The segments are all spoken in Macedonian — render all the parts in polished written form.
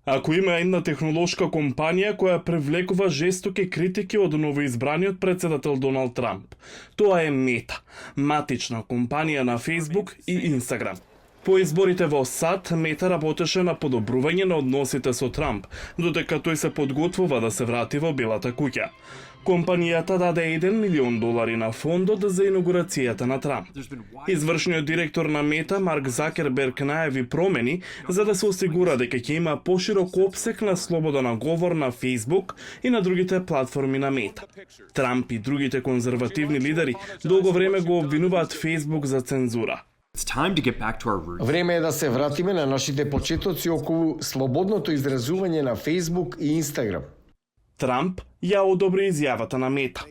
Ако има една технолошка компанија која привлекува жестоки критики од новоизбраниот председател Доналд Трамп, тоа е Мета, матична компанија на Facebook и Instagram. По изборите во САД, Мета работеше на подобрување на односите со Трамп, додека тој се подготвува да се врати во Белата куќа. Компанијата даде $1 милион на фондот за инаугурацијата на Трамп. Извршниот директор на Мета, Марк Закерберг, најави промени за да се осигура дека ќе има поширок опсег на слобода на говор на Facebook и на другите платформи на Мета. Трамп и другите конзервативни лидери долго време го обвинуваат Facebook за цензура. Време е да се вратиме на нашите почетоци околу слободното изразување на Facebook и Instagram. Трамп ја одобри изјавата на Мета.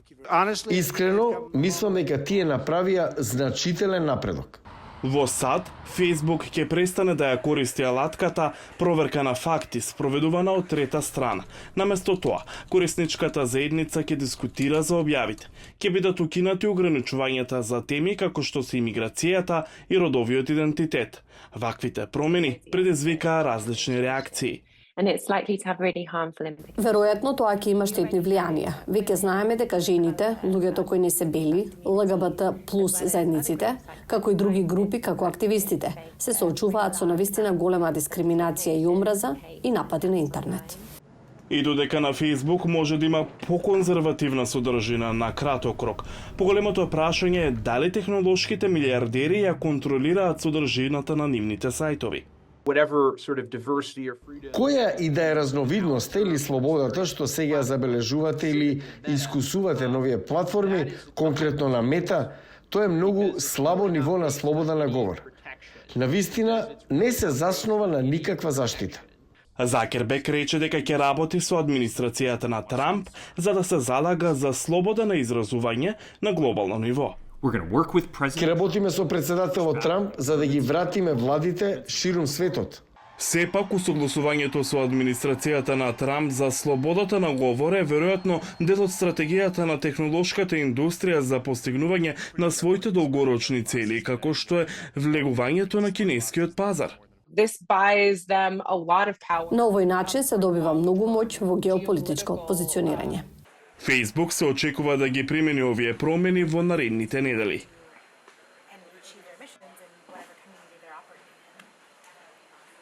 Искрено, мислам дека тие направија значителен напредок. Во САД, Facebook ќе престане да ја користи алатката проверка на факти спроведувана од трета страна. Наместо тоа, корисничката заедница ќе дискутира за објавите. Ќе бидат укинати ограничувањата за теми како што се имиграцијата и родовиот идентитет. Ваквите промени предизвикаа различни реакции. Веројатно тоа ќе има штетни влијанија. Веќе знаеме дека жените, луѓето кои не се бели, ЛГБТ плюс заедниците, како и други групи како активистите, се соочуваат со навистина голема дискриминација и омраза и напади на интернет. И додека на Facebook може да има поконзервативна содржина на краток рок, поголемото прашање е дали технолошките милиардери ја контролираат содржината на нивните сајтови. Која и да е разновидноста или слободата што сега забележувате или искусувате новие платформи, конкретно на Мета, тоа е многу слабо ниво на слобода на говор. Навистина не се заснова на никаква заштита. Закерберг рече дека ќе работи со администрацијата на Трамп за да се залага за слобода на изразување на глобално ниво. Ќе работиме со председателот Трамп за да ги вратиме владите ширум светот. Сепак, усогласувањето со администрацијата на Трамп за слободата на говор е веројатно дел од стратегијата на технолошката индустрија за постигнување на своите долгорочни цели, како што е влегувањето на кинескиот пазар. На овој начин се добива многу моќ во геополитичко позиционирање. Facebook се очекува да ги примени овие промени во наредните недели.